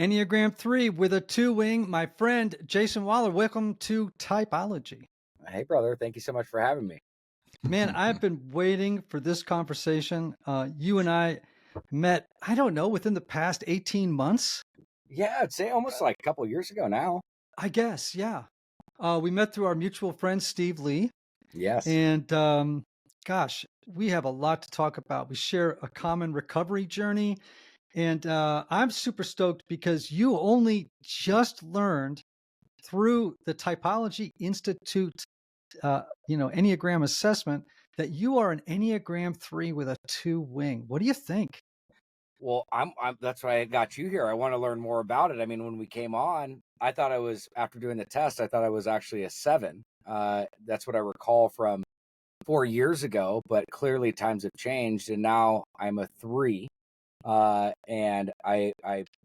Enneagram 3 with a 2 wing. My friend, Jason Wahler, welcome to Typology. Hey, brother. Thank you so much for having me. Man, I've been waiting for this conversation. You and I met, I don't know, within the past 18 months, Yeah, I'd say almost like a couple of years ago now. I guess. Yeah. We met through our mutual friend, Steve Lee. Yes. And gosh, we have a lot to talk about. We share a common recovery journey. And I'm super stoked because you only just learned through the Typology Institute, Enneagram assessment that you are an Enneagram 3 with a 2 wing. What do you think? Well, I'm that's why I got you here. I want to learn more about it. I mean, when we came on, I thought I was, after doing the test, I thought I was actually a 7. That's what I recall from 4 years ago, but clearly times have changed and now I'm a 3. And I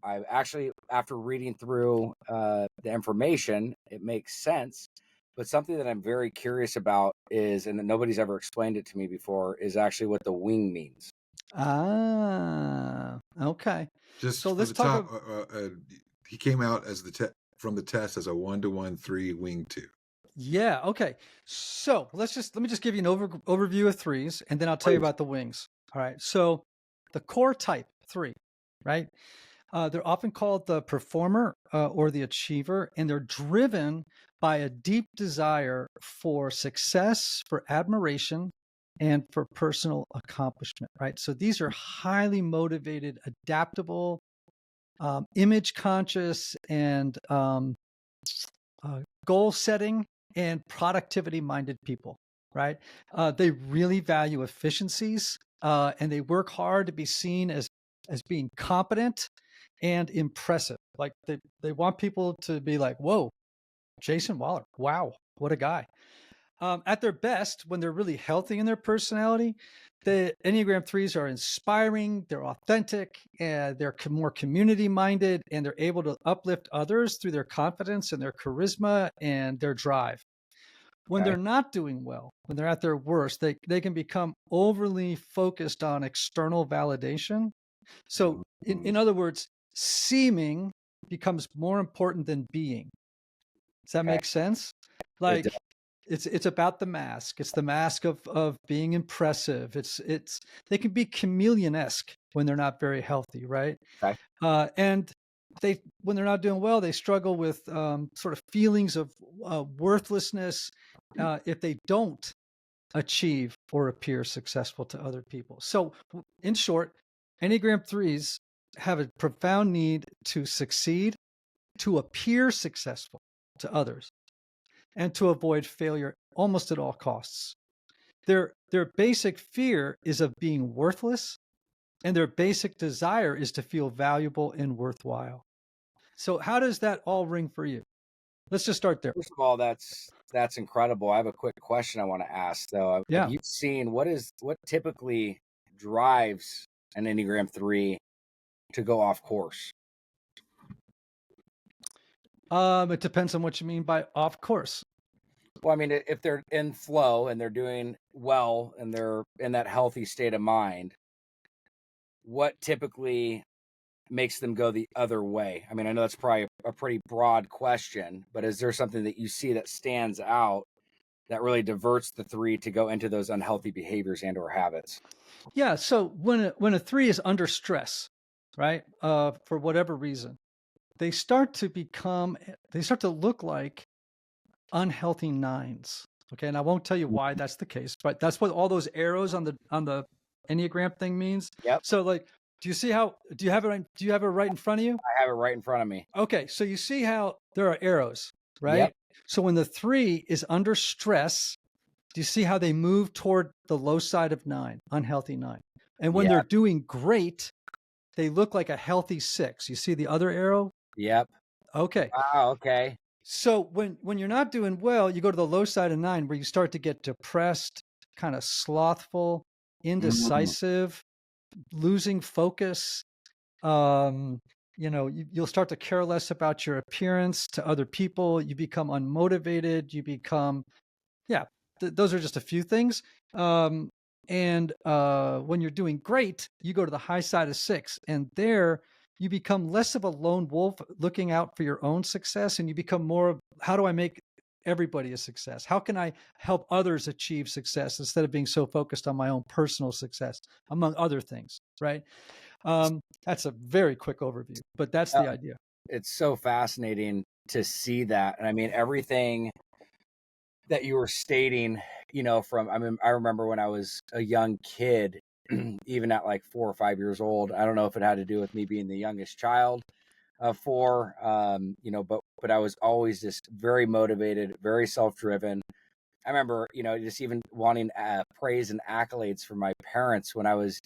actually, after reading through the information, it makes sense. But something that I'm very curious about is, and that nobody's ever explained it to me before, is actually what the wing means. Okay. Just So for let's the talk top, about, he came out as from the test as a 1-to-1 3 wing 2. yeah, okay. So let me just give you an overview of 3s, and then I'll tell you about the wings. All right. So the core type 3, right? They're often called the performer or the achiever, and they're driven by a deep desire for success, for admiration, and for personal accomplishment, right? So these are highly motivated, adaptable, image conscious, and goal setting and productivity minded people, right? They really value efficiencies, and they work hard to be seen as being competent and impressive. Like they want people to be like, whoa, Jason Wahler, wow, what a guy. At their best, when they're really healthy in their personality, the Enneagram 3s are inspiring, they're authentic, and they're more community minded, and they're able to uplift others through their confidence and their charisma and their drive. When Okay. they're not doing well, when they're at their worst, they can become overly focused on external validation. So, in other words, seeming becomes more important than being. Does that Okay. make sense? It does. Like it's about the mask. It's the mask of being impressive. It's they can be chameleon-esque when they're not very healthy, right? Okay. And they when they're not doing well, they struggle with sort of feelings of worthlessness if they don't achieve or appear successful to other people. So, in short, Enneagram 3s have a profound need to succeed, to appear successful to others, and to avoid failure almost at all costs. Their basic fear is of being worthless, and their basic desire is to feel valuable and worthwhile. So how does that all ring for you? Let's just start there. First of all, that's incredible. I have a quick question I want to ask though. Have Yeah. you seen what typically drives an Enneagram 3 to go off course? It depends on what you mean by off course. Well, I mean, if they're in flow and they're doing well and they're in that healthy state of mind, what typically makes them go the other way? I mean, I know that's probably a pretty broad question, but is there something that you see that stands out that really diverts the 3 to go into those unhealthy behaviors and or habits? Yeah. So when a 3 is under stress, right, for whatever reason, they start to look like unhealthy 9s. Okay, and I won't tell you why that's the case, but that's what all those arrows on the Enneagram thing means. Yep. So, like, do you have it right in front of you? I have it right in front of me. Okay, so you see how there are arrows, Yep. right? So when the 3 is under stress, do you see how they move toward the low side of 9, unhealthy 9? And when they're Yep. doing great, they look like a healthy 6. You see the other arrow? Yep. Okay. Wow. Okay. So when you're not doing well, you go to the low side of 9 where you start to get depressed, kind of slothful, indecisive, losing focus. You'll start to care less about your appearance to other people. You become unmotivated. You become, those are just a few things. And when you're doing great, you go to the high side of 6, and there you become less of a lone wolf looking out for your own success, and you become more of, how do I make everybody a success? How can I help others achieve success instead of being so focused on my own personal success, among other things, right? That's a very quick overview, but that's the idea. It's so fascinating to see that. And I mean, everything that you were stating, I remember when I was a young kid, even at like 4 or 5 years old, I don't know if it had to do with me being the youngest child of four, but I was always just very motivated, very self-driven. I remember, just even wanting praise and accolades from my parents when I was,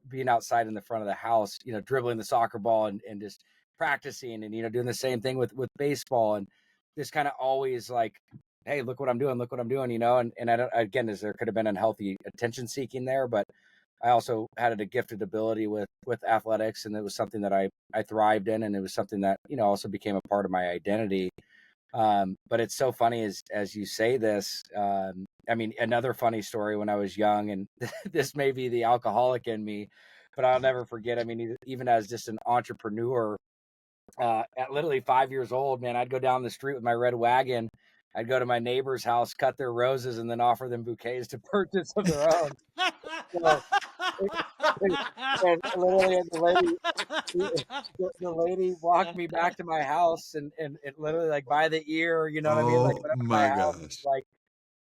being outside in the front of the house, dribbling the soccer ball and just practicing and, doing the same thing with baseball, and just kind of always like, hey, look what I'm doing, and I don't, again, there could have been unhealthy attention seeking there, but I also had a gifted ability with athletics, and it was something that I thrived in, and it was something that, also became a part of my identity. But it's so funny as you say this. I mean, another funny story when I was young, and this may be the alcoholic in me, but I'll never forget. I mean, even as just an entrepreneur, at literally 5 years old, man, I'd go down the street with my red wagon. I'd go to my neighbor's house, cut their roses, and then offer them bouquets to purchase of their own. So, and literally, the lady walked me back to my house and it literally like by the ear, you know what I mean? Like Oh went up to my my house, gosh. like,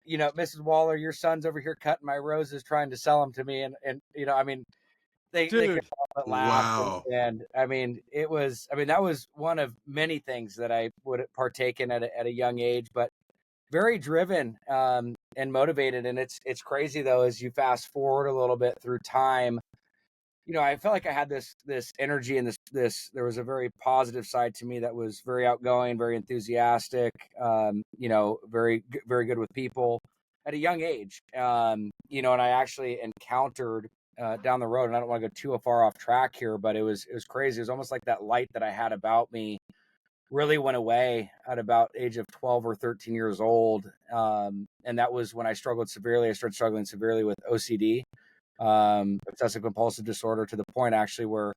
Mrs. Wahler, your son's over here cutting my roses, trying to sell them to me. And I mean, they could Dude, help but laugh. Wow. And I mean, that was one of many things that I would partake in at a young age, but very driven, and motivated. And it's crazy though, as you fast forward a little bit through time, I felt like I had this energy and there was a very positive side to me that was very outgoing, very enthusiastic, very, very good with people at a young age. And I actually encountered, down the road, and I don't want to go too far off track here, but it was crazy. It was almost like that light that I had about me really went away at about age of 12 or 13 years old. And that was when I started struggling severely with OCD, obsessive compulsive disorder, to the point actually where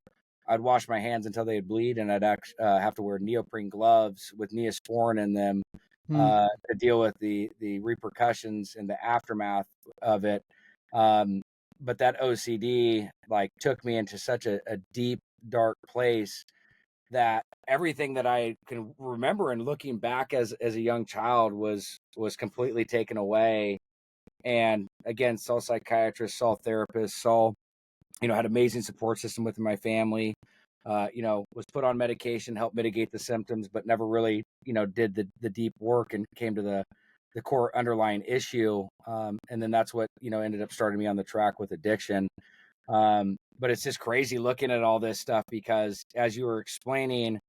I'd wash my hands until they'd bleed, and I'd have to wear neoprene gloves with Neosporin in them, to deal with the repercussions and the aftermath of it. But that OCD like took me into such a deep, dark place that everything that I can remember and looking back as a young child was completely taken away. And again, saw psychiatrists, saw therapists, had amazing support system within my family, was put on medication, helped mitigate the symptoms, but never really, did the deep work and came to the core underlying issue. And then that's what, ended up starting me on the track with addiction. But it's just crazy looking at all this stuff, because as you were explaining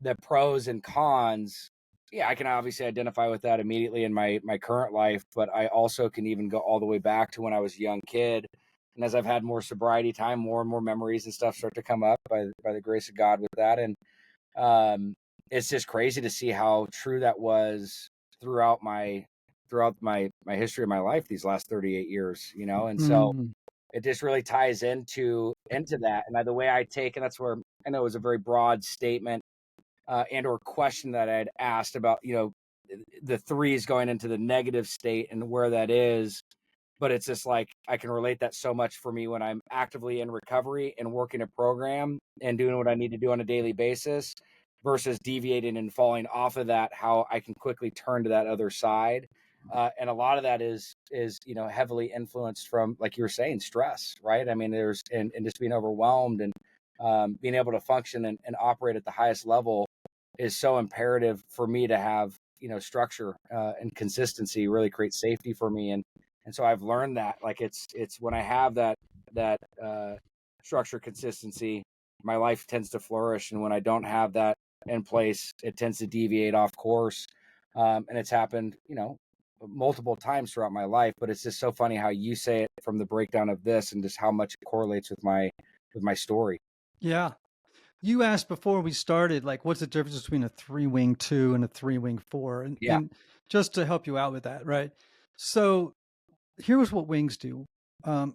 the pros and cons, yeah, I can obviously identify with that immediately in my current life, but I also can even go all the way back to when I was a young kid. And as I've had more sobriety time, more and more memories and stuff start to come up by the grace of God with that. And it's just crazy to see how true that was throughout my history of my life these last 38 years, and so it just really ties into that. And the way I take, and that's where I know it was a very broad statement, and or question that I'd asked about, the threes going into the negative state and where that is. But it's just like, I can relate that so much for me when I'm actively in recovery and working a program and doing what I need to do on a daily basis, versus deviating and falling off of that, how I can quickly turn to that other side. And a lot of that is heavily influenced from, like you were saying, stress, right? I mean, and just being overwhelmed, and being able to function and operate at the highest level is so imperative for me to have, structure, and consistency really creates safety for me. And so I've learned that, like, it's when I have that structure, consistency, my life tends to flourish. And when I don't have that in place, it tends to deviate off course. And it's happened, multiple times throughout my life. But it's just so funny how you say it from the breakdown of this, and just how much it correlates with my story. Yeah. You asked before we started, like, what's the difference between a 3-wing 2 and a 3-wing 4? And just to help you out with that, right? So here's what wings do.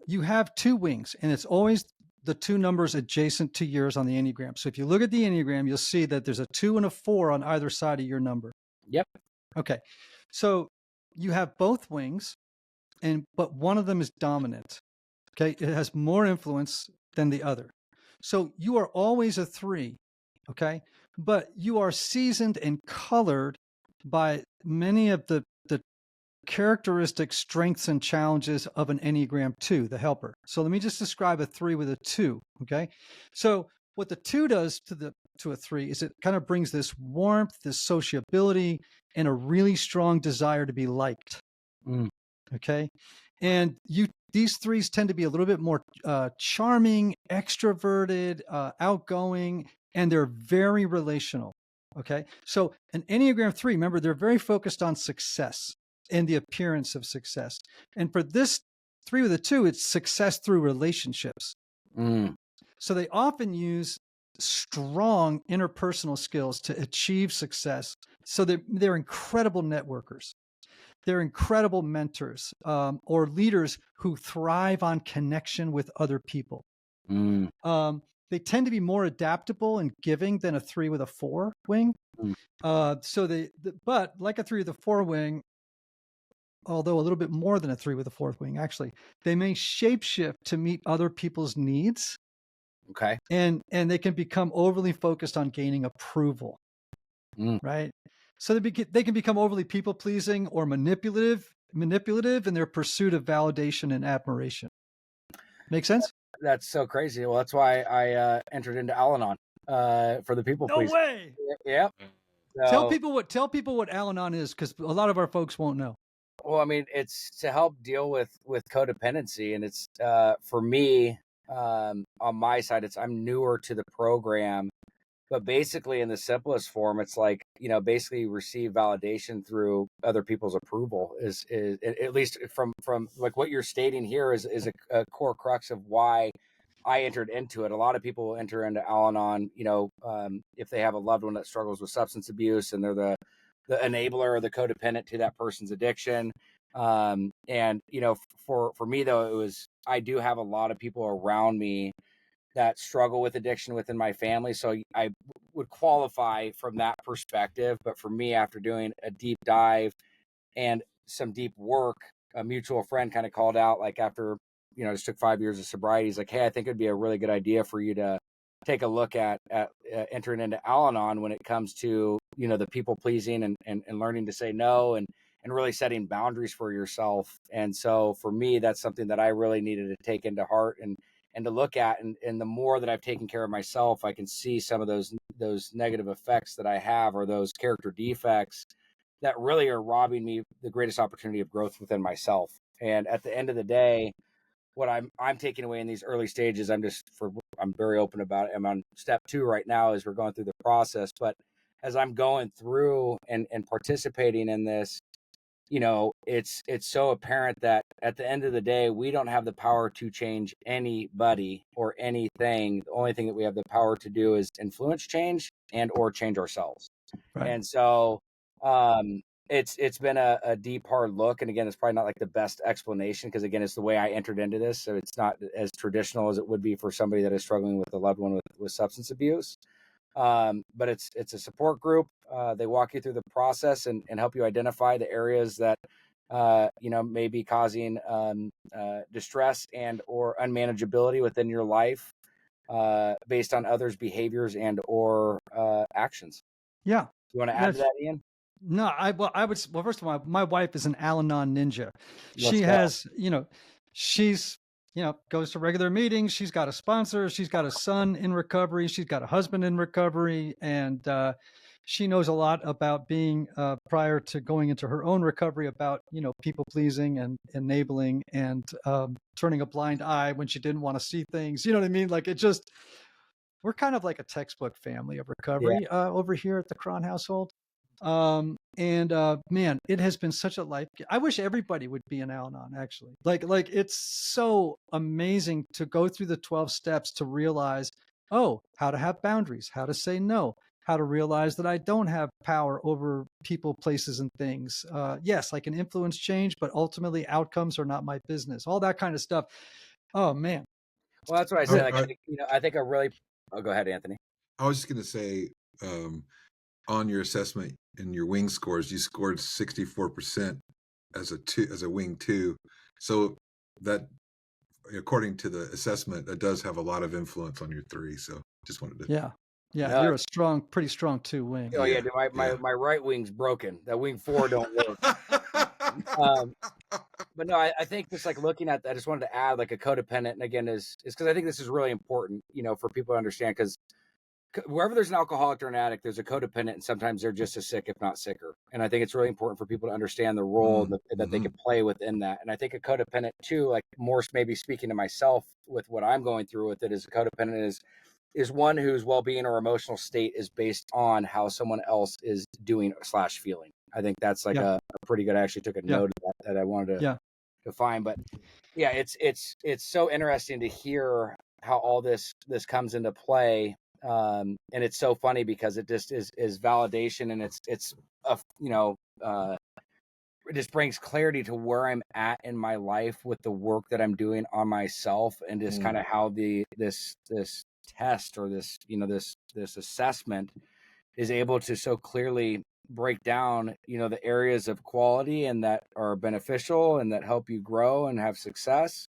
You have 2 wings, and it's always the two numbers adjacent to yours on the Enneagram. So if you look at the Enneagram, you'll see that there's a 2 and a 4 on either side of your number. Yep. Okay. So you have both wings, but one of them is dominant. Okay. It has more influence than the other. So you are always a 3. Okay. But you are seasoned and colored by many of the characteristic strengths and challenges of an Enneagram 2, the helper. So let me just describe a 3 with a 2. Okay. So what the 2 does to a 3 is it kind of brings this warmth, this sociability, and a really strong desire to be liked. Okay. And these 3s tend to be a little bit more charming, extroverted, outgoing, and they're very relational. Okay. So an Enneagram 3, remember, they're very focused on success and the appearance of success. And for this 3 with a 2, it's success through relationships. So they often use strong interpersonal skills to achieve success. So they're incredible networkers. They're incredible mentors or leaders who thrive on connection with other people. They tend to be more adaptable and giving than a 3 with a 4 wing. But like a 3 with a 4 wing, although a little bit more than a 3 with a 4th wing, actually, they may shapeshift to meet other people's needs. Okay. And they can become overly focused on gaining approval. Right. So they can become overly people pleasing or manipulative in their pursuit of validation and admiration. Make sense? That's so crazy. Well, that's why I entered into Al-Anon for the people pleasing. No way. Yep. So, tell people what Al-Anon is, because a lot of our folks won't know. Well, I mean, it's to help deal with codependency, and it's for me on my side. I'm newer to the program, but basically, in the simplest form, it's like, basically receive validation through other people's approval. Is at least from like what you're stating here is a core crux of why I entered into it. A lot of people enter into Al-Anon, if they have a loved one that struggles with substance abuse, and they're the enabler or the codependent to that person's addiction. And for me though, I do have a lot of people around me that struggle with addiction within my family. So I would qualify from that perspective. But for me, after doing a deep dive and some deep work, a mutual friend kind of called out, like after, just took 5 years of sobriety. He's like, hey, I think it'd be a really good idea for you to take a look at entering into Al-Anon when it comes to, the people pleasing and learning to say no and really setting boundaries for yourself. And so for me, that's something that I really needed to take into heart and to look at. And the more that I've taken care of myself, I can see some of those negative effects that I have, or those character defects that really are robbing me the greatest opportunity of growth within myself. And at the end of the day, what I'm taking away in these early stages, I'm very open about it. I'm on step 2 right now as we're going through the process. But as I'm going through and participating in this, it's so apparent that at the end of the day, we don't have the power to change anybody or anything. The only thing that we have the power to do is influence change and or change ourselves. Right. And so it's been a deep, hard look. And again, it's probably not like the best explanation, because again, it's the way I entered into this. So it's not as traditional as it would be for somebody that is struggling with a loved one with substance abuse. But it's a support group. They walk you through the process and help you identify the areas that, may be causing distress and or unmanageability within your life based on others' behaviors and or actions. Yeah. You want to add to that, Ian? No, first of all, my wife is an Al-Anon ninja. She has, she's, goes to regular meetings. She's got a sponsor. She's got a son in recovery. She's got a husband in recovery. And she knows a lot about being, prior to going into her own recovery, about, people pleasing and enabling and turning a blind eye when she didn't want to see things. You know what I mean? Like, we're kind of like a textbook family of recovery over here at the Cron household. Man, it has been such a life. I wish everybody would be an Al-Anon, actually. Like it's so amazing to go through the 12 steps to realize, how to have boundaries, how to say no, how to realize that I don't have power over people, places, and things. Yes, I can influence change, but ultimately outcomes are not my business. All that kind of stuff. Oh man. Well, that's what I say. Like, I think, I think a really. Oh, go ahead, Anthony. I was just going to say, on your assessment and your wing scores, you scored 64% as a wing 2. So that, according to the assessment, that does have a lot of influence on your 3. So just wanted to. Yeah. No, You're a pretty strong 2 wing. Oh yeah, Yeah, my right wing's broken. That wing 4 don't work. But no, I think just like looking at that, I just wanted to add like a codependent, and again is because I think this is really important, for people to understand, because wherever there's an alcoholic or an addict, there's a codependent, and sometimes they're just as sick, if not sicker. And I think it's really important for people to understand the role that they can play within that. And I think a codependent too, like more maybe speaking to myself with what I'm going through with it, is a codependent is one whose well-being or emotional state is based on how someone else is doing / feeling. I think that's like a pretty good. I actually took a note of that I wanted to define. But yeah, it's so interesting to hear how all this comes into play. And it's so funny because it just is validation, and it's it just brings clarity to where I'm at in my life with the work that I'm doing on myself, and just kind of how this test or this assessment is able to so clearly break down the areas of quality and that are beneficial and that help you grow and have success,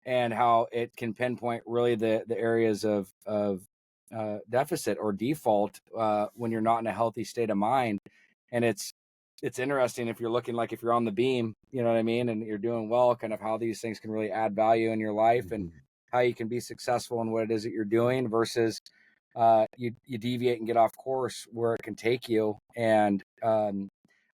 and how it can pinpoint really the areas of deficit or default when you're not in a healthy state of mind. And it's interesting if you're looking, like if you're on the beam, you know what I mean, and you're doing well, kind of how these things can really add value in your life and how you can be successful in what it is that you're doing versus you deviate and get off course where it can take you. And I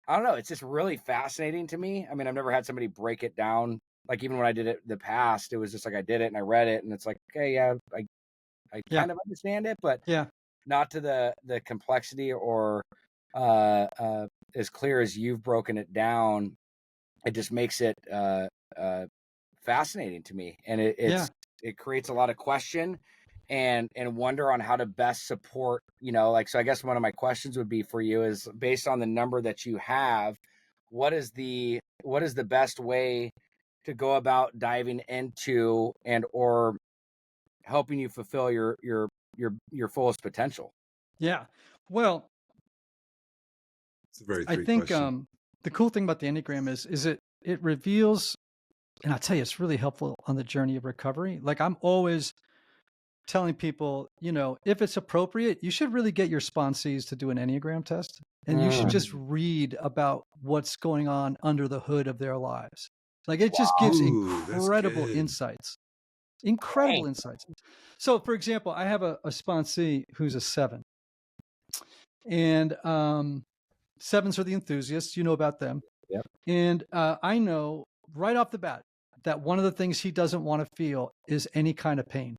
don't know, it's just really fascinating to me. I mean, I've never had somebody break it down. Like even when I did it in the past, it was just like I did it and I read it and it's like, okay, I kind of understand it, but not to the complexity or as clear as you've broken it down. It just makes it fascinating to me, and it creates a lot of question and wonder on how to best support. So I guess one of my questions would be for you is, based on the number that you have, what is the best way to go about diving into and or helping you fulfill your fullest potential? Yeah. Well, it's a very I think the cool thing about the Enneagram is it reveals, and I'll tell you, it's really helpful on the journey of recovery. Like I'm always telling people, if it's appropriate, you should really get your sponsees to do an Enneagram test, and you should just read about what's going on under the hood of their lives. Like it just gives incredible insights. Incredible insights. So, for example, I have a sponsee who's a 7, and 7s are the enthusiasts. You know about them. Yep. And I know right off the bat that one of the things he doesn't want to feel is any kind of pain.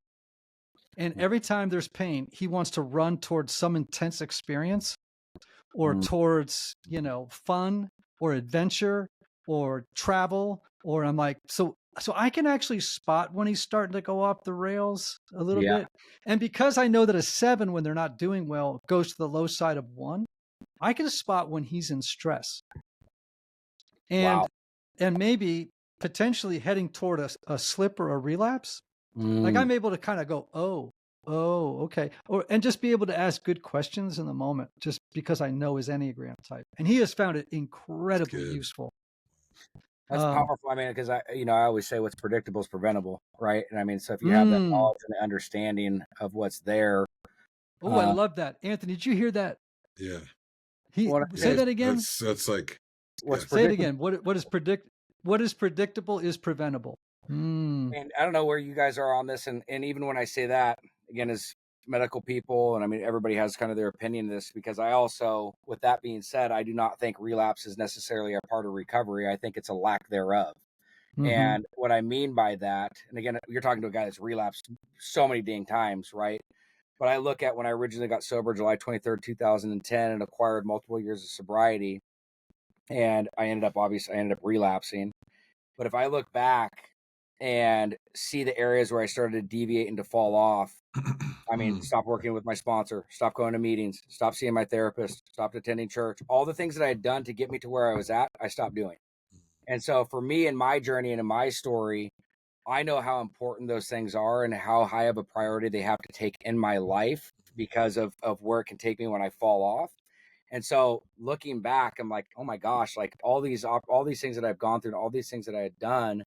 And every time there's pain, he wants to run towards some intense experience or towards, fun or adventure or travel. Or I'm like, so I can actually spot when he's starting to go off the rails a little bit. And because I know that a 7, when they're not doing well, goes to the low side of 1, I can spot when he's in stress. And maybe potentially heading toward a slip or a relapse. Like I'm able to kind of go, oh, okay. And just be able to ask good questions in the moment, just because I know his Enneagram type. And he has found it incredibly useful. That's powerful. I mean, because I always say what's predictable is preventable, right? And I mean, so if you have that knowledge and the understanding of what's there. Oh, I love that. Anthony, did you hear that? Yeah. Say that again. That's like, say it again. What is predictable is preventable. And I don't know where you guys are on this. And even when I say that, again, as medical people, and I mean, everybody has kind of their opinion of this, because I also, with that being said, I do not think relapse is necessarily a part of recovery. I think it's a lack thereof. And what I mean by that, and again, you're talking to a guy that's relapsed so many dang times, right? But I look at when I originally got sober, July 23rd, 2010, and acquired multiple years of sobriety. And I ended up relapsing. But if I look back and see the areas where I started to deviate and to fall off, I mean, stop working with my sponsor, stop going to meetings, stop seeing my therapist, stopped attending church, all the things that I had done to get me to where I was at, I stopped doing. And so for me, in my journey and in my story, I know how important those things are and how high of a priority they have to take in my life because of where it can take me when I fall off. And so looking back, I'm like, oh my gosh, like all these things that I've gone through and all these things that I had done,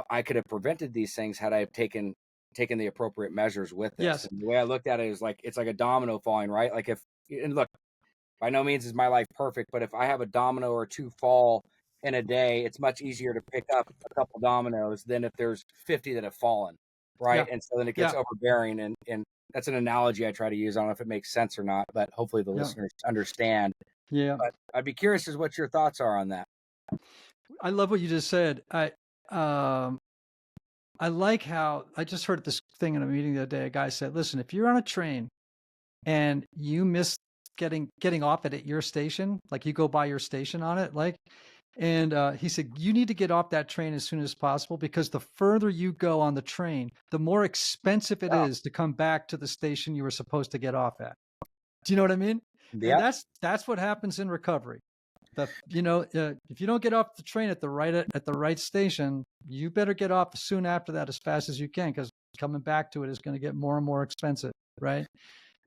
I could have prevented these things had I taken the appropriate measures with this. Yes. And the way I looked at it is like, it's like a domino falling, right? Like and look, by no means is my life perfect, but if I have a domino or two fall in a day, it's much easier to pick up a couple dominoes than if there's 50 that have fallen, right? Yeah. And so then it gets Yeah. overbearing. And that's an analogy I try to use. I don't know if it makes sense or not, but hopefully the listeners understand. Yeah. But I'd be curious as what your thoughts are on that. I love what you just said. I like how I just heard this thing in a meeting the other day. A guy said, listen, if you're on a train and you miss getting off at your station, like you go by your station on it, and he said, you need to get off that train as soon as possible, because the further you go on the train, the more expensive it is to come back to the station you were supposed to get off at. Do you know what I mean? Yeah. And that's what happens in recovery. If you don't get off the train at the right station, you better get off soon after that, as fast as you can, because coming back to it is going to get more and more expensive, right?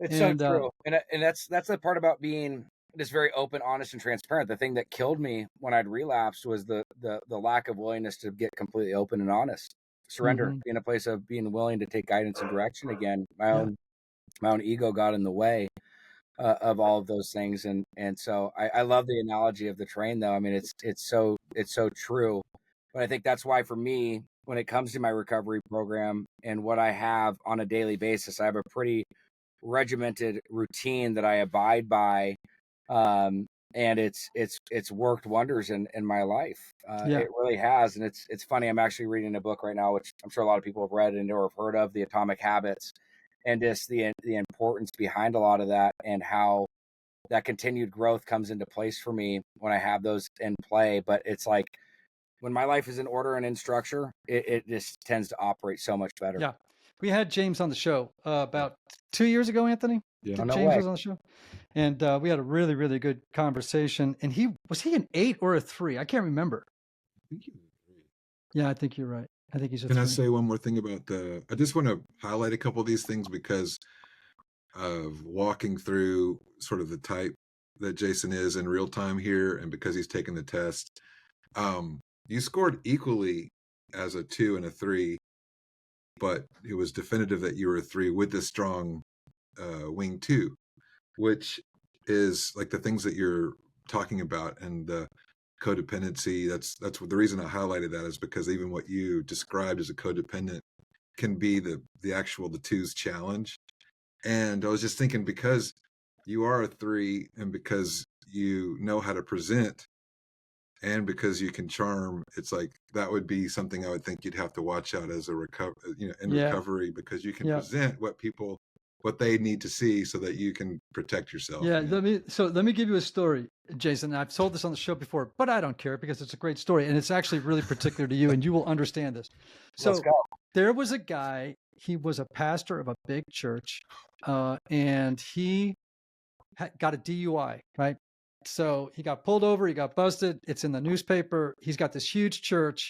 It's so true. And that's the part about being just very open, honest, and transparent. The thing that killed me when I'd relapsed was the lack of willingness to get completely open and honest, surrender, be in a place of being willing to take guidance and direction again. My own ego got in the way of all of those things. And so I love the analogy of the train, though. I mean, it's so true. But I think that's why, for me, when it comes to my recovery program and what I have on a daily basis, I have a pretty regimented routine that I abide by. And it's worked wonders in my life. It really has. And it's funny. I'm actually reading a book right now, which I'm sure a lot of people have read and or have heard of, The Atomic Habits, and just the importance behind a lot of that, and how that continued growth comes into place for me when I have those in play. But it's like, when my life is in order and in structure, it just tends to operate so much better. Yeah. We had James on the show about 2 years ago, Anthony. Yeah. James was on the show. And we had a really, really good conversation. And was he an 8 or a 3? I can't remember. Yeah, I think you're right. I think he's a 3. Can I say one more thing about I just want to highlight a couple of these things because of walking through sort of the type that Jason is in real time here, and because he's taken the test. You scored equally as a 2 and a 3, but it was definitive that you were a 3 with the strong wing 2, which is like the things that you're talking about, and the codependency. That's what the reason I highlighted that is because even what you described as a codependent can be the 2's challenge. And I was just thinking, because you are a 3, and because you know how to present, and because you can charm, it's like that would be something I would think you'd have to watch out as a recovery, because you can present what they need to see so that you can protect yourself. Yeah, let me give you a story, Jason. I've told this on the show before, but I don't care because it's a great story, and it's actually really particular to you, and you will understand this. So Let's go. There was a guy, he was a pastor of a big church, and he got a DUI, right? So he got pulled over, he got busted. It's in the newspaper. He's got this huge church,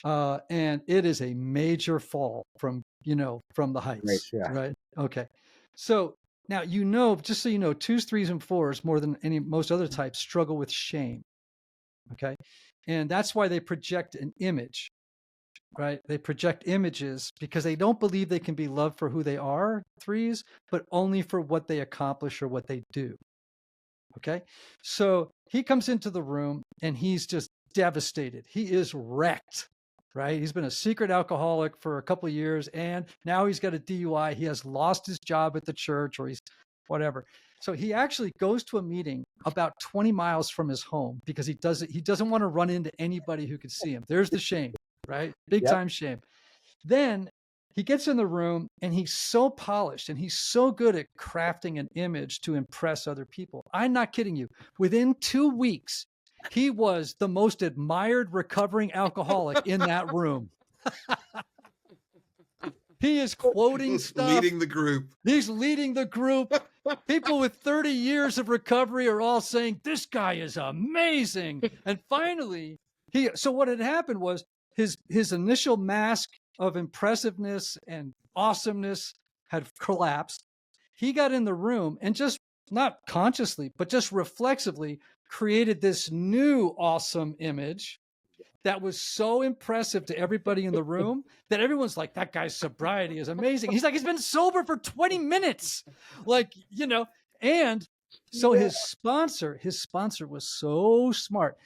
and it is a major fall from the heights, right? Okay. So now, just so you know, 2s, 3s, and 4s, more than most other types, struggle with shame. Okay. And that's why they project an image, right? They project images because they don't believe they can be loved for who they are, 3s, but only for what they accomplish or what they do. Okay. So he comes into the room and he's just devastated. He is wrecked, right? He's been a secret alcoholic for a couple of years, and now he's got a DUI. He has lost his job at the church, or he's whatever. So he actually goes to a meeting about 20 miles from his home because he doesn't want to run into anybody who could see him. There's the shame, right? Big time shame. Then he gets in the room and he's so polished and he's so good at crafting an image to impress other people. I'm not kidding you. Within 2 weeks, he was the most admired recovering alcoholic in that room. He is quoting stuff. Leading the group. He's leading the group. People with 30 years of recovery are all saying, this guy is amazing. And finally, so what had happened was his initial mask of impressiveness and awesomeness had collapsed. He got in the room and just not consciously, but just reflexively created this new awesome image that was so impressive to everybody in the room that everyone's like, that guy's sobriety is amazing. He's like, he's been sober for 20 minutes. Like, and so his sponsor was so smart.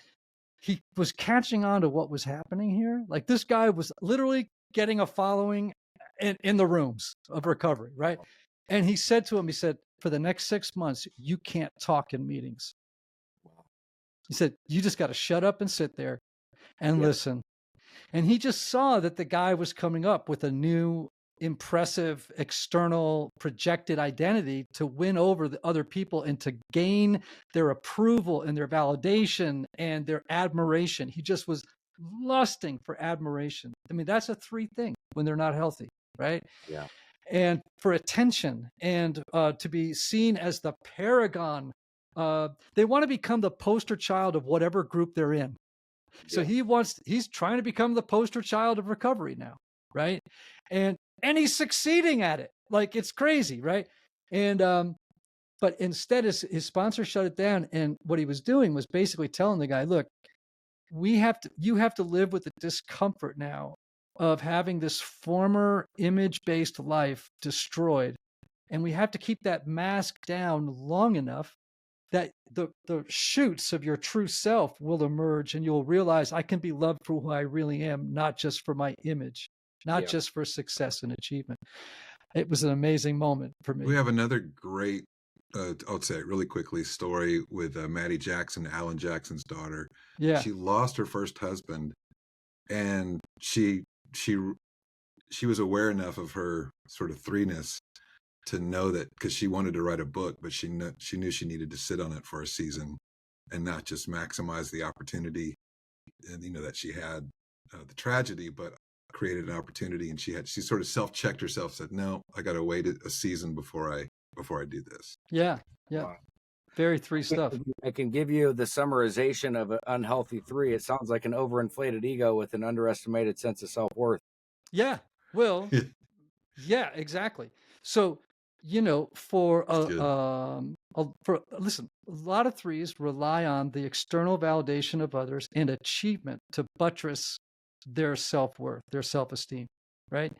He was catching on to what was happening here. Like, this guy was literally getting a following in the rooms of recovery, right? And he said to him, for the next 6 months, you can't talk in meetings. He said, you just got to shut up and sit there and listen. And he just saw that the guy was coming up with a new, impressive, external, projected identity to win over the other people and to gain their approval and their validation and their admiration. He just was lusting for admiration. I mean, that's a 3 thing when they're not healthy, right? Yeah. And for attention and to be seen as the paragon. They want to become the poster child of whatever group they're in. So he's trying to become the poster child of recovery now, right? And he's succeeding at it. Like, it's crazy, right? And but instead his sponsor shut it down, and what he was doing was basically telling the guy, look, you have to live with the discomfort now of having this former image-based life destroyed, and we have to keep that mask down long enough that the shoots of your true self will emerge, and you'll realize I can be loved for who I really am, not just for my image, not just for success and achievement. It was an amazing moment for me. We have another great, I'll say it really quickly, story with Maddie Jackson, Alan Jackson's daughter. Yeah. She lost her first husband, and she was aware enough of her sort of 3-ness to know that, because she wanted to write a book, but she knew she needed to sit on it for a season and not just maximize the opportunity, and that she had the tragedy, but created an opportunity. And she sort of self-checked herself, said, no, I got to wait a season before I do this. Yeah. Wow. Very 3 stuff. I can give you the summarization of an unhealthy 3. It sounds like an overinflated ego with an underestimated sense of self-worth. Yeah. Well, yeah, exactly. So, listen, a lot of 3s rely on the external validation of others and achievement to buttress their self-worth, their self-esteem, right?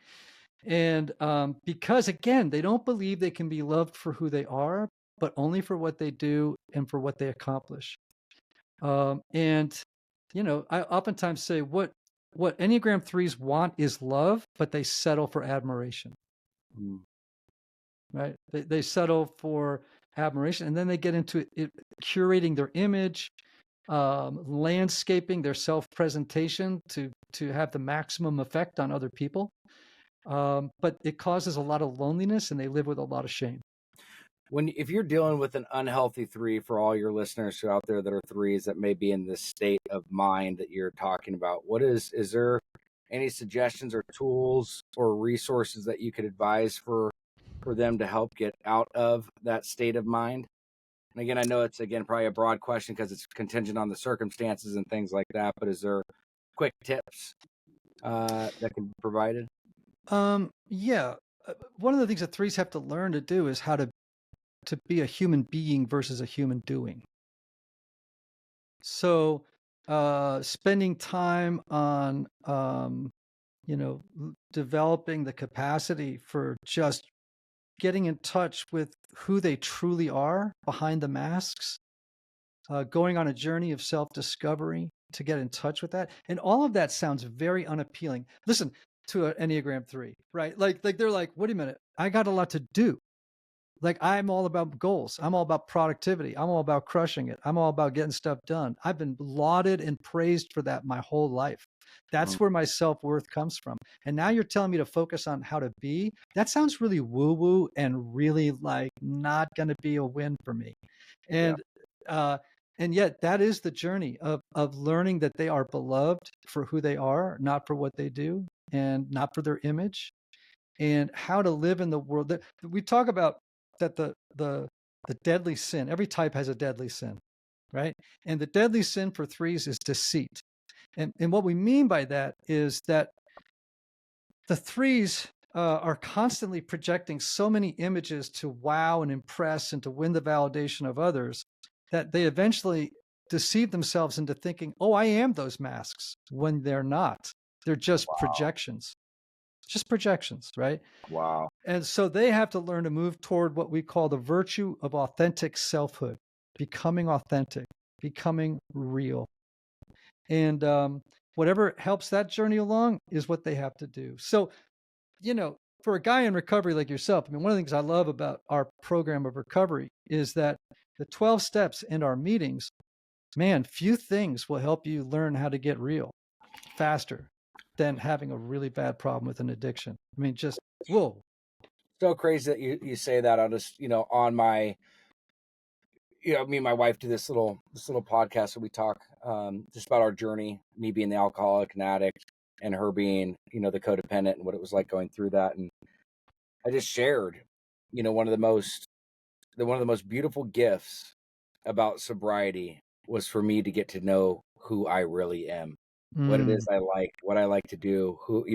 And because, again, they don't believe they can be loved for who they are, but only for what they do and for what they accomplish. And I oftentimes say what Enneagram 3s want is love, but they settle for admiration. Right? They settle for admiration, and then they get into curating their image, landscaping their self-presentation to have the maximum effect on other people. But it causes a lot of loneliness, and they live with a lot of shame. If you're dealing with an unhealthy 3, for all your listeners who out there that are 3s that may be in this state of mind that you're talking about, is there any suggestions or tools or resources that you could advise for them to help get out of that state of mind? And again, I know it's probably a broad question because it's contingent on the circumstances and things like that, but is there quick tips that can be provided? Yeah. One of the things that 3s have to learn to do is how to be a human being versus a human doing. So spending time on developing the capacity for just getting in touch with who they truly are behind the masks, going on a journey of self-discovery to get in touch with that. And all of that sounds very unappealing. Listen to an Enneagram 3, right? Like they're like, wait a minute, I got a lot to do. Like, I'm all about goals. I'm all about productivity. I'm all about crushing it. I'm all about getting stuff done. I've been lauded and praised for that my whole life. That's where my self-worth comes from. And now you're telling me to focus on how to be? That sounds really woo-woo and really like not going to be a win for me. And yet that is the journey of learning that they are beloved for who they are, not for what they do, and not for their image, and how to live in the world. That we talk about that the deadly sin, every type has a deadly sin, right? And the deadly sin for 3s is deceit. And what we mean by that is that the threes are constantly projecting so many images to wow and impress and to win the validation of others that they eventually deceive themselves into thinking, oh, I am those masks, when they're not. They're just projections, right? Wow. And so they have to learn to move toward what we call the virtue of authentic selfhood, becoming authentic, becoming real. And whatever helps that journey along is what they have to do. So, for a guy in recovery like yourself, I mean, one of the things I love about our program of recovery is that the 12 steps in our meetings, man, few things will help you learn how to get real faster than having a really bad problem with an addiction. I mean, just, whoa. So crazy that you say that. I'll just, on my, me and my wife do this little podcast where we talk just about our journey, me being the alcoholic and addict and her being, the codependent and what it was like going through that. And I just shared, one of the most beautiful gifts about sobriety was for me to get to know who I really am, what it is I like, what I like to do, who,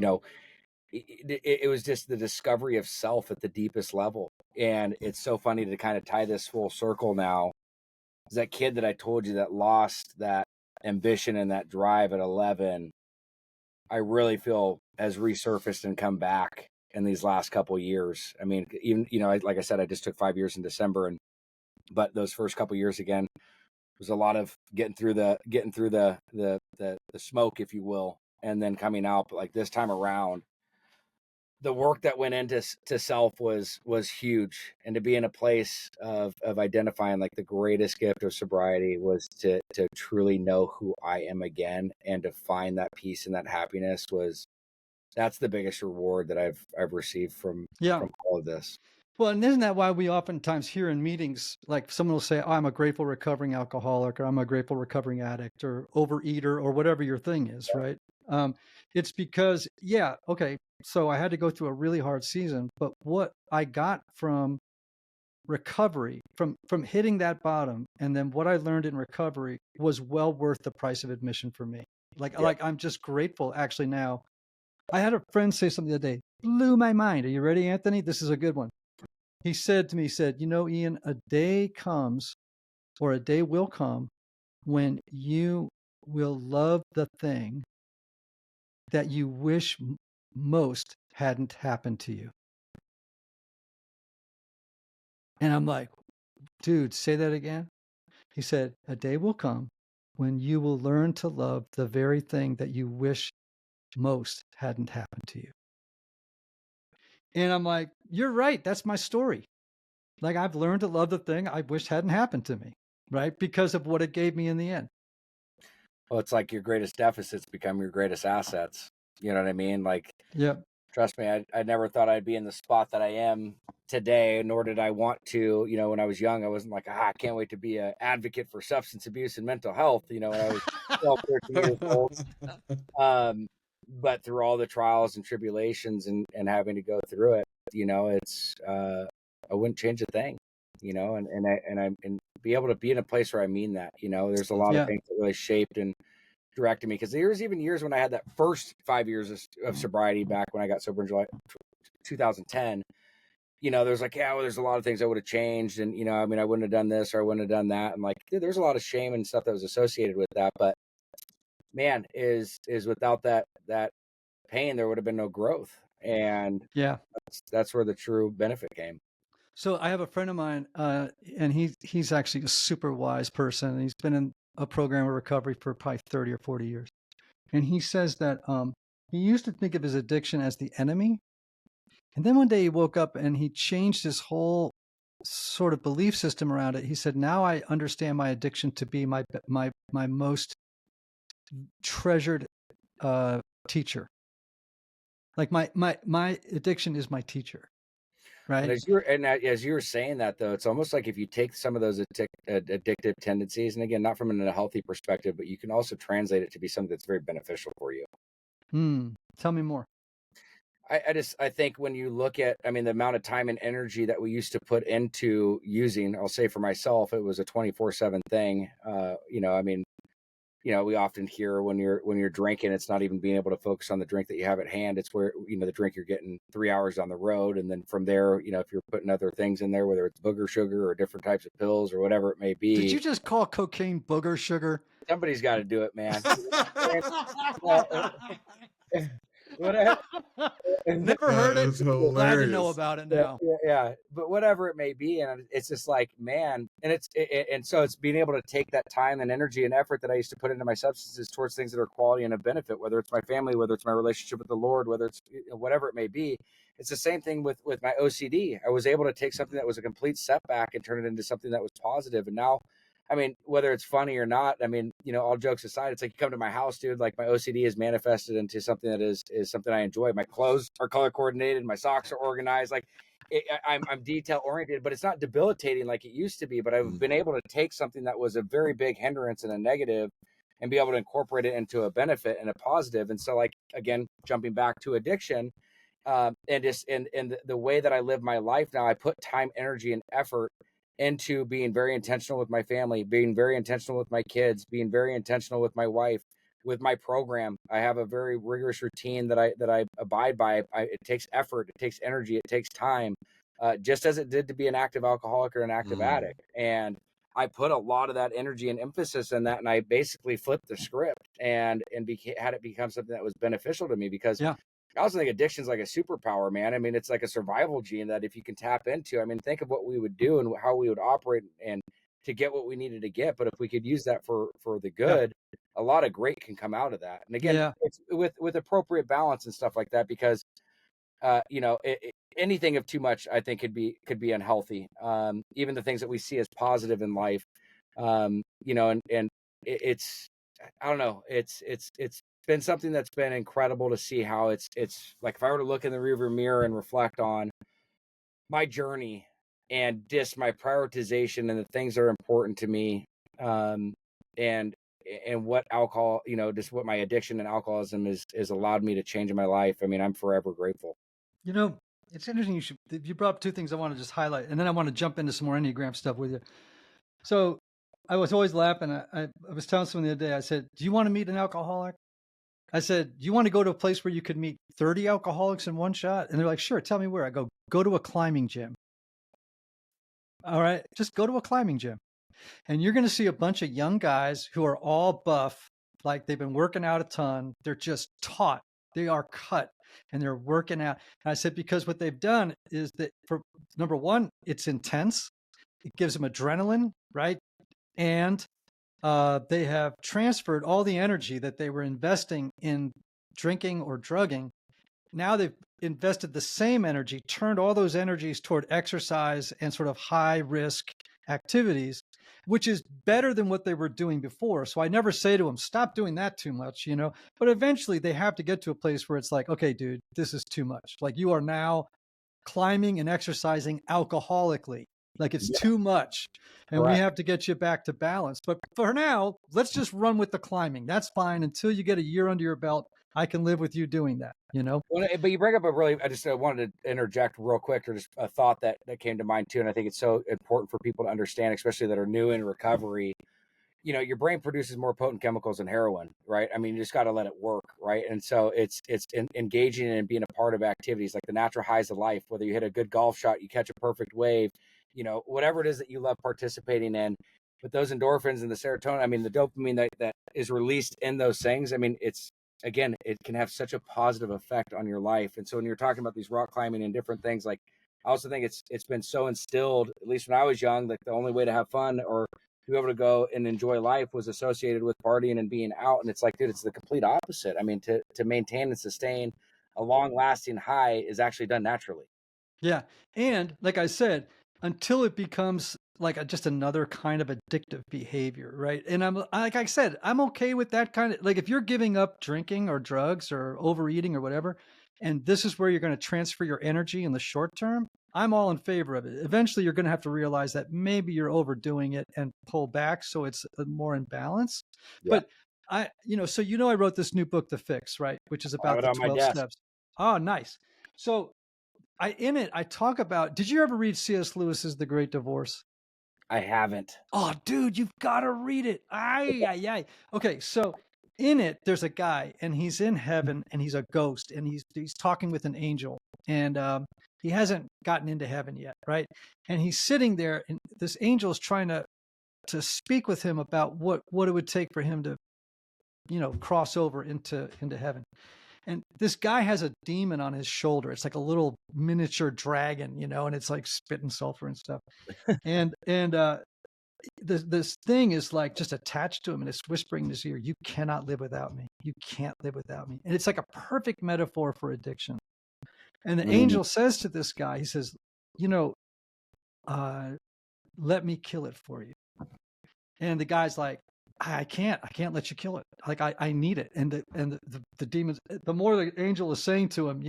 it was just the discovery of self at the deepest level. And it's so funny to kind of tie this full circle now. Is that kid that I told you that lost that ambition and that drive at 11, I really feel has resurfaced and come back in these last couple of years. I mean, even, like I said, I just took 5 years in December, but those first couple of years again was a lot of getting through the smoke, if you will, and then coming out. But like this time around, the work that went into self was huge, and to be in a place of identifying like the greatest gift of sobriety was to truly know who I am again, and to find that peace and that happiness that's the biggest reward that I've received from all of this. Well, and isn't that why we oftentimes hear in meetings, like someone will say, oh, I'm a grateful recovering alcoholic, or I'm a grateful recovering addict, or overeater, or whatever your thing is, right? It's because, okay, so I had to go through a really hard season, but what I got from recovery, from hitting that bottom, and then what I learned in recovery was well worth the price of admission for me. Like I'm just grateful actually now. I had a friend say something the other day, blew my mind. Are you ready, Anthony? This is a good one. He said to me, Ian, a day comes, or a day will come, when you will love the thing that you wish most hadn't happened to you. And I'm like, dude, say that again. He said, a day will come when you will learn to love the very thing that you wish most hadn't happened to you. And I'm like, you're right. That's my story. Like, I've learned to love the thing I wish hadn't happened to me, right? Because of what it gave me in the end. Well, it's like your greatest deficits become your greatest assets. You know what I mean? Like, trust me, I never thought I'd be in the spot that I am today, nor did I want to. When I was young, I wasn't like, I can't wait to be an advocate for substance abuse and mental health, when I was 12, 13 years old. But through all the trials and tribulations and having to go through it, it's, I wouldn't change a thing, and be able to be in a place where I mean that, there's a lot of things that really shaped and directed me, because there was even years when I had that first 5 years of sobriety back when I got sober in July 2010. There's like, there's a lot of things I would have changed, and I wouldn't have done this or I wouldn't have done that, and like there's a lot of shame and stuff that was associated with that. But man, is without that pain, there would have been no growth, and that's where the true benefit came. So I have a friend of mine, and he's actually a super wise person, and he's been in a program of recovery for probably 30 or 40 years. And he says that he used to think of his addiction as the enemy. And then one day he woke up and he changed his whole sort of belief system around it. He said, now I understand my addiction to be my most treasured teacher. Like my addiction is my teacher. Right. And as you were saying that, though, it's almost like if you take some of those addictive tendencies, and again, not from a healthy perspective, but you can also translate it to be something that's very beneficial for you. Tell me more. I think when you look at, the amount of time and energy that we used to put into using, I'll say for myself, it was a 24/7 thing. we often hear when you're drinking, it's not even being able to focus on the drink that you have at hand. It's where, the drink you're getting 3 hours on the road. And then from there, if you're putting other things in there, whether it's booger sugar or different types of pills or whatever it may be. Did you just call cocaine booger sugar? Somebody's got to do it, man. Whatever. Never heard it. That's Glad to know hilarious. about it now. Yeah. But whatever it may be, and it's just like, man, and and so it's being able to take that time and energy and effort that I used to put into my substances towards things that are quality and a benefit, whether it's my family, whether it's my relationship with the Lord, whether it's whatever it may be. It's the same thing with my OCD. I was able to take something that was a complete setback and turn it into something that was positive. And now, I mean, whether it's funny or not, I mean, all jokes aside, it's like you come to my house, dude, like my OCD is manifested into something that is something I enjoy. My clothes are color coordinated. My socks are organized. Like I'm detail oriented, but it's not debilitating like it used to be. But I've been able to take something that was a very big hindrance and a negative and be able to incorporate it into a benefit and a positive. And so, like, again, jumping back to addiction, and just and the way that I live my life now, I put time, energy, and effort into being very intentional with my family, being very intentional with my kids, being very intentional with my wife, with my program. I have a very rigorous routine that I abide by. It takes effort, it takes energy, it takes time, just as it did to be an active alcoholic or an active addict. And I put a lot of that energy and emphasis in that, and I basically flipped the script and had it become something that was beneficial to me, because I also think addiction is like a superpower, man. I mean, it's like a survival gene that if you can tap into, I mean, think of what we would do and how we would operate and to get what we needed to get. But if we could use that for the good, a lot of great can come out of that. And again, it's with appropriate balance and stuff like that, because, anything of too much, I think could be unhealthy. Even the things that we see as positive in life, and it's, I don't know, it's been something that's been incredible to see how it's like, if I were to look in the rearview mirror and reflect on my journey and just my prioritization and the things that are important to me, and what alcohol, just what my addiction and alcoholism is allowed me to change in my life. I mean, I'm forever grateful. It's interesting. You brought up two things I want to just highlight, and then I want to jump into some more Enneagram stuff with you. So I was always laughing. I was telling someone the other day, I said, do you want to meet an alcoholic? I said, do you want to go to a place where you could meet 30 alcoholics in one shot? And they're like, sure, tell me where. I go to a climbing gym. All right, just go to a climbing gym. And you're going to see a bunch of young guys who are all buff, like they've been working out a ton. They're just taut. They are cut and they're working out. And I said, because what they've done is that, for number one, it's intense. It gives them adrenaline, right? And they have transferred all the energy that they were investing in drinking or drugging. Now they've invested the same energy, turned all those energies toward exercise and sort of high risk activities, which is better than what they were doing before. So I never say to them, stop doing that too much, but eventually they have to get to a place where it's like, okay, dude, this is too much. Like, you are now climbing and exercising alcoholically. Like, it's too much. And we have to get you back to balance. But for now, let's just run with the climbing. That's fine. Until you get a year under your belt, I can live with you doing that, Well, but you bring up I just wanted to interject real quick, or just a thought that came to mind too. And I think it's so important for people to understand, especially that are new in recovery. Your brain produces more potent chemicals than heroin, right? I mean, you just got to let it work, right? And so it's engaging and being a part of activities like the natural highs of life, whether you hit a good golf shot, you catch a perfect wave, whatever it is that you love participating in. But those endorphins and the serotonin, I mean, the dopamine that is released in those things, I mean, again, it can have such a positive effect on your life. And so when you're talking about these rock climbing and different things, like, I also think it's been so instilled, at least when I was young, like the only way to have fun or to be able to go and enjoy life was associated with partying and being out. And it's like, dude, it's the complete opposite. I mean, to maintain and sustain a long lasting high is actually done naturally. Yeah. And like I said, until it becomes like just another kind of addictive behavior, right? And like I said, I'm okay with that kind of, like, if you're giving up drinking or drugs or overeating or whatever, and this is where you're going to transfer your energy in the short term, I'm all in favor of it. Eventually, you're going to have to realize that maybe you're overdoing it and pull back so it's more in balance. Yeah. But I wrote this new book, The Fix, right? Which is about the 12 steps. Oh, nice. So I talk about, did you ever read C.S. Lewis's The Great Divorce? I haven't. Oh, dude, you've got to read it. Ay, ay, ay. Okay, so in it, there's a guy, and he's in heaven, and he's a ghost, and he's talking with an angel, and he hasn't gotten into heaven yet, right? And he's sitting there, and this angel is trying to speak with him about what it would take for him to, cross over into heaven. And this guy has a demon on his shoulder. It's like a little miniature dragon, and it's like spitting sulfur and stuff. And this thing is like just attached to him, and it's whispering in his ear, "You cannot live without me. You can't live without me." And it's like a perfect metaphor for addiction. And the angel says to this guy, he says, let me kill it for you. And the guy's like, I can't let you kill it. Like, I need it. And the demons, the more the angel is saying to him,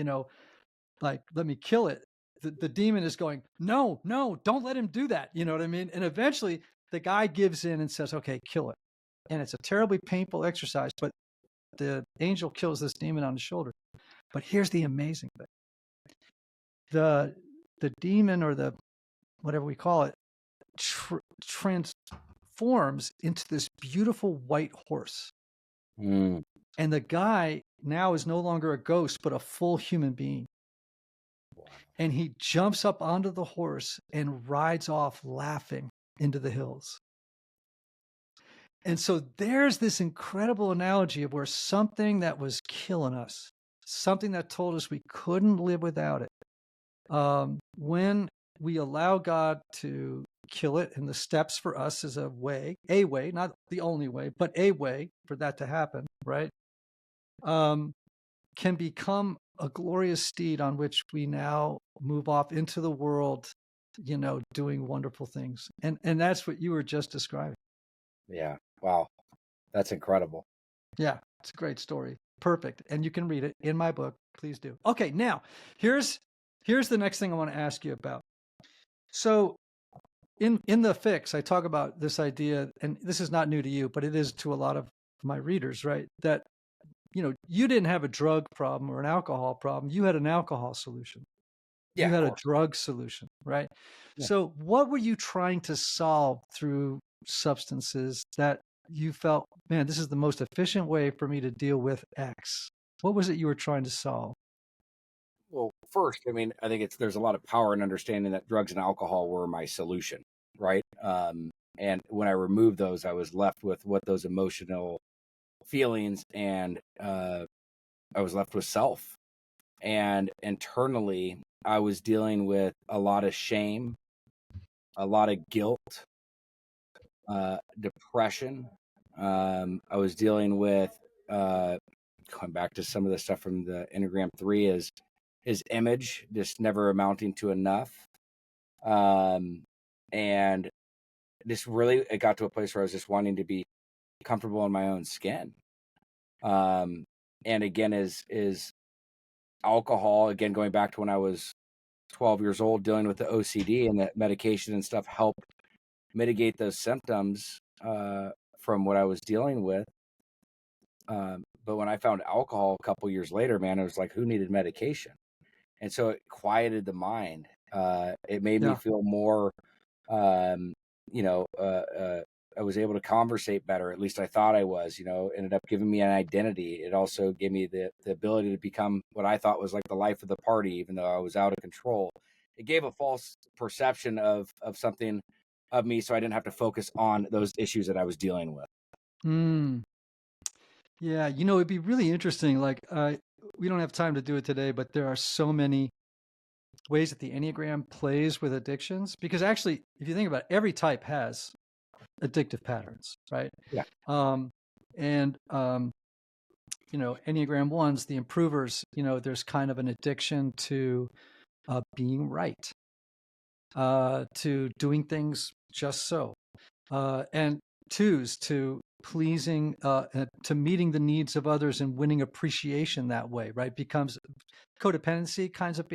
like, let me kill it, the demon is going, no, don't let him do that. You know what I mean? And eventually the guy gives in and says, okay, kill it. And it's a terribly painful exercise, but the angel kills this demon on his shoulder. But here's the amazing thing. The demon, or the whatever we call it, transforms into this beautiful white horse. And the guy now is no longer a ghost, but a full human being. And he jumps up onto the horse and rides off laughing into the hills. And so there's this incredible analogy of where something that was killing us, something that told us we couldn't live without it, when we allow God to kill it, and the steps for us is a way, not the only way, but a way for that to happen, right? Can become a glorious steed on which we now move off into the world, doing wonderful things. And that's what you were just describing. Yeah. Wow. That's incredible. Yeah. It's a great story. Perfect. And you can read it in my book. Please do. Okay. Now here's the next thing I want to ask you about. So in the fix, I talk about this idea, and this is not new to you, but it is to a lot of my readers, right? That, you didn't have a drug problem or an alcohol problem. You had an alcohol solution. Yeah, you had a drug solution, right? Yeah. So what were you trying to solve through substances that you felt, man, this is the most efficient way for me to deal with X? What was it you were trying to solve? Well, first, I mean, I think there's a lot of power in understanding that drugs and alcohol were my solution, right? And when I removed those, I was left with what those emotional feelings, and I was left with self. And internally, I was dealing with a lot of shame, a lot of guilt, depression. I was dealing with, going back to some of the stuff from the Enneagram 3, is his image just never amounting to enough. And just really, it got to a place where I was just wanting to be comfortable in my own skin. And again, is alcohol, again, going back to when I was 12 years old, dealing with the OCD, and that medication and stuff helped mitigate those symptoms from what I was dealing with. But when I found alcohol a couple years later, man, it was like, who needed medication? And so it quieted the mind. It made me feel more, I was able to conversate better. At least I thought I was, ended up giving me an identity. It also gave me the ability to become what I thought was like the life of the party, even though I was out of control. It gave a false perception of something of me, so I didn't have to focus on those issues that I was dealing with. Yeah, it'd be really interesting. Like, we don't have time to do it today, but there are so many ways that the Enneagram plays with addictions, because actually, if you think about it, every type has addictive patterns, right? Yeah. Enneagram 1s, the improvers, there's kind of an addiction to being right, to doing things just so, and 2s to pleasing, to meeting the needs of others and winning appreciation that way, right? Becomes codependent kinds of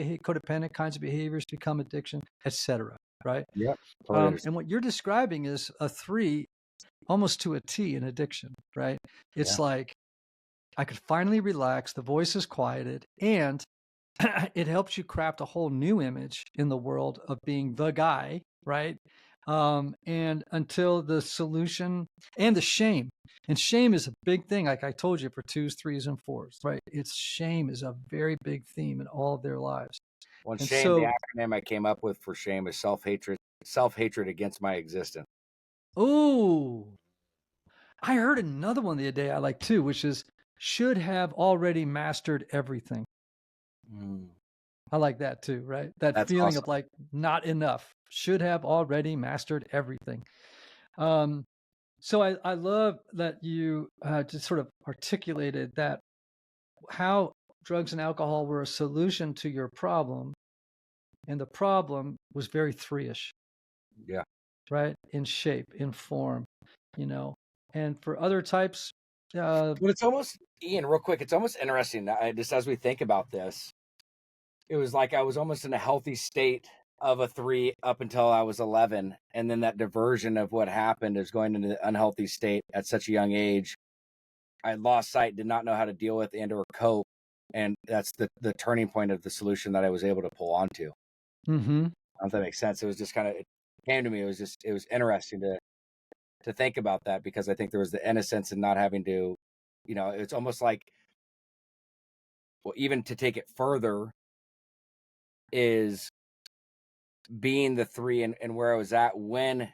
behaviors become addiction, etc. Right? Yeah. And what you're describing is a 3, almost to a T, in addiction, right? It's like, I could finally relax, the voice is quieted, and it helps you craft a whole new image in the world of being the guy, right? And until the solution, and the shame. And shame is a big thing, like I told you, for 2s, 3s, and 4s, right? It's shame is a very big theme in all of their lives. Well, And shame, the so, acronym I came up with for shame is self-hatred against my existence. oh, I heard another one the other day I like too, which is should have already mastered everything. Mm, I like that too, right? That that's feeling awesome. of like not enough, should have already mastered everything. Um, so I love that you just sort of articulated that how drugs and alcohol were a solution to your problem, and the problem was very three-ish, Yeah. right? In shape, in form, you know. And for other types, But it's almost, Ian, real quick, it's almost interesting that just as we think about this, it was like I was almost in a healthy state of a 3 up until I was 11. And then that diversion of what happened is going into the unhealthy state at such a young age. I lost sight, did not know how to deal with and or cope. And that's the turning point of the solution that I was able to pull onto. mm-hmm. I don't know if that makes sense. It was just kind of, it came to me. It was interesting to think about that, because I think there was the innocence in not having to, it's almost like, well, even to take it further is being the 3 and where I was at when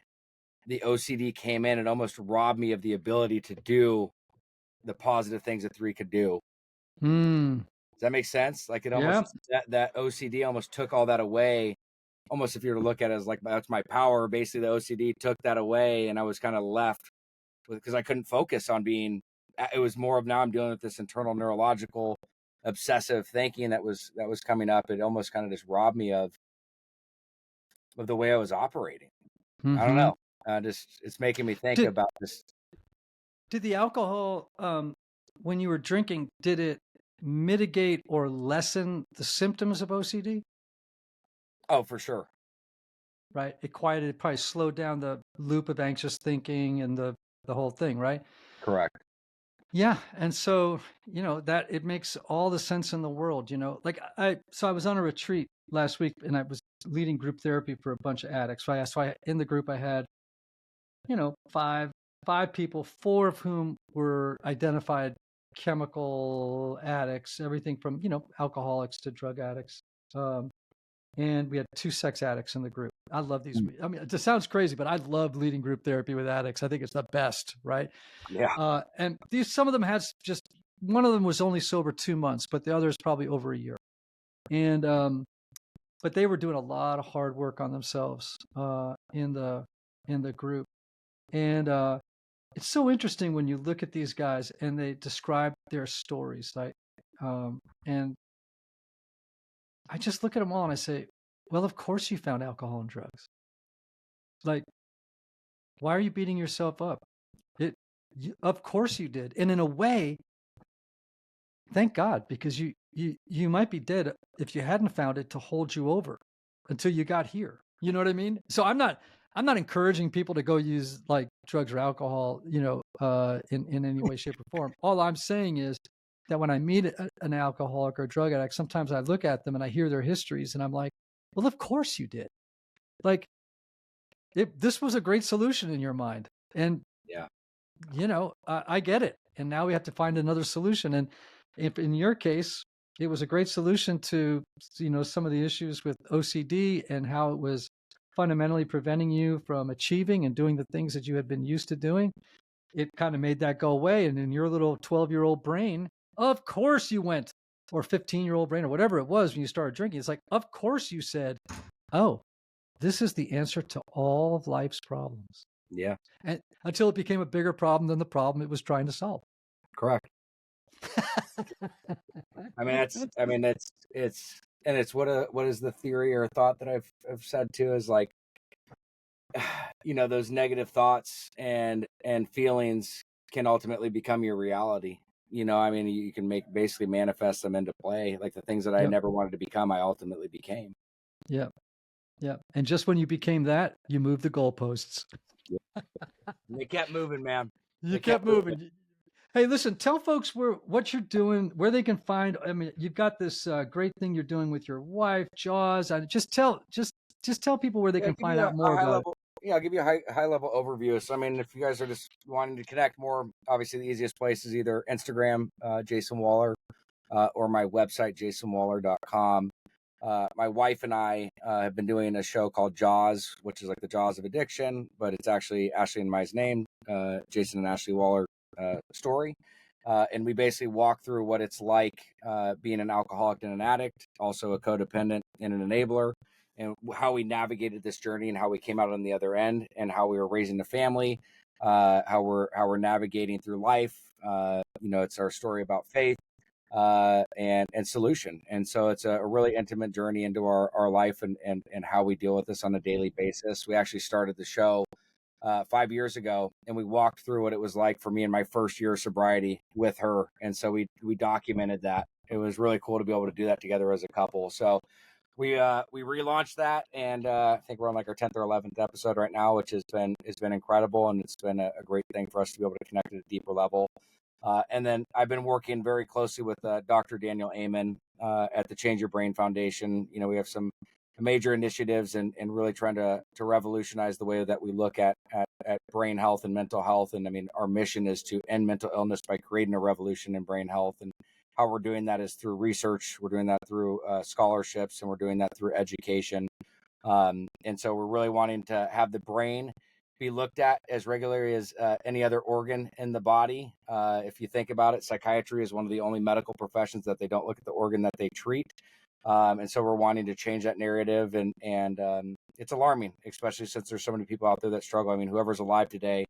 the OCD came in, it almost robbed me of the ability to do the positive things that 3 could do. Mm. Does that make sense? Like it Yeah. almost, that OCD almost took all that away. Almost, if you were to look at it as like, that's my power, basically the OCD took that away, and I was kind of left with, because I couldn't focus on being, it was more of, now I'm dealing with this internal neurological obsessive thinking that was coming up. It almost kind of just robbed me of the way I was operating. I don't Mm-hmm. know. Just, it's making me think Did about this. did the alcohol, when you were drinking, did it mitigate or lessen the symptoms of OCD? Oh, for sure. Right? It quieted, it probably slowed down the loop of anxious thinking and the whole thing, right? Correct. Yeah, and so, that it makes all the sense in the world, Like I was on a retreat last week, and I was leading group therapy for a bunch of addicts. In the group I had, five people, four of whom were identified chemical addicts, everything from, alcoholics to drug addicts. And we had 2 sex addicts in the group. I love these. Mm. I mean, it sounds crazy, but I love leading group therapy with addicts. I think it's the best, right? Yeah. And some of them had just, one of them was only sober 2 months, but the other is probably over a year. And but they were doing a lot of hard work on themselves in the group. And it's so interesting when you look at these guys and they describe their stories, like, and I just look at them all and I say, well, of course you found alcohol and drugs. Like, why are you beating yourself up? Of course you did. And in a way, thank God, because you might be dead if you hadn't found it to hold you over until you got here. You know what I mean? So I'm not encouraging people to go use like drugs or alcohol, in any way, shape, or form. All I'm saying is that when I meet an alcoholic or a drug addict, sometimes I look at them and I hear their histories and I'm like, well, of course you did. Like, this was a great solution in your mind. And, Yeah. I get it. And now we have to find another solution. And if in your case, it was a great solution to, some of the issues with OCD and how it was fundamentally preventing you from achieving and doing the things that you had been used to doing, it kind of made that go away. And in your little 12-year-old brain, of course you went, or 15-year-old brain, or whatever it was when you started drinking. It's like, of course you said, oh, this is the answer to all of life's problems. Yeah. And until it became a bigger problem than the problem it was trying to solve. Correct. I mean, it's what is the theory or thought that I've said too, is like, those negative thoughts and feelings can ultimately become your reality. I mean, you can basically manifest them into play. Like the things that I Yep. never wanted to become, I ultimately became. Yeah. Yeah. And just when you became that, you moved the goalposts. They kept moving, man. You kept moving. Hey, listen, tell folks what you're doing, where they can find. I mean, you've got this great thing you're doing with your wife, Jaws. Just tell people where they Yeah, can give me find a out more high about it. level. yeah, I'll give you a high level overview. So, I mean, if you guys are just wanting to connect more, obviously the easiest place is either Instagram, Jason Wahler, or my website, jasonwahler.com. My wife and I have been doing a show called Jaws, which is like the Jaws of Addiction, but it's actually Ashley and Mai's name, Jason and Ashley Wahler story. And we basically walk through what it's like being an alcoholic and an addict, also a codependent and an enabler, and how we navigated this journey and how we came out on the other end, and how we were raising the family, how we're navigating through life. It's our story about faith and solution. And so it's a really intimate journey into our life and how we deal with this on a daily basis. We actually started the show 5 years ago, and we walked through what it was like for me in my first year of sobriety with her. And so we documented that. It was really cool to be able to do that together as a couple. So we relaunched that, and I think we're on like our 10th or 11th episode right now, which has been incredible, and it's been a great thing for us to be able to connect at a deeper level. And then I've been working very closely with Dr. Daniel Amen at the Change Your Brain Foundation. We have some major initiatives and really trying to revolutionize the way that we look at brain health and mental health. And I mean, our mission is to end mental illness by creating a revolution in brain health. And how we're doing that is through research. We're doing that through scholarships, and we're doing that through education. And so we're really wanting to have the brain be looked at as regularly as any other organ in the body. If you think about it, psychiatry is one of the only medical professions that they don't look at the organ that they treat. And so we're wanting to change that narrative, and it's alarming, especially since there's so many people out there that struggle. I mean, whoever's alive today,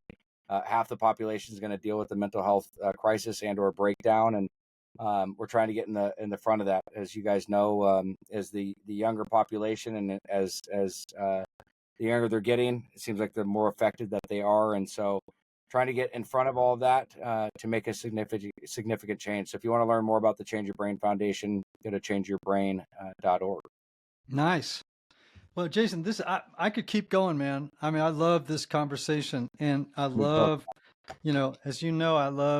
half the population is going to deal with the mental health crisis and or breakdown. And we're trying to get in the front of that, as you guys know, as the younger population, and as the younger they're getting, it seems like the more affected that they are. And so trying to get in front of all of that to make a significant change. So if you want to learn more about the Change Your Brain Foundation, go to changeyourbrain.org. Nice. Well, Jason, I could keep going, man. I mean, I love this conversation, and I love, as you know, I love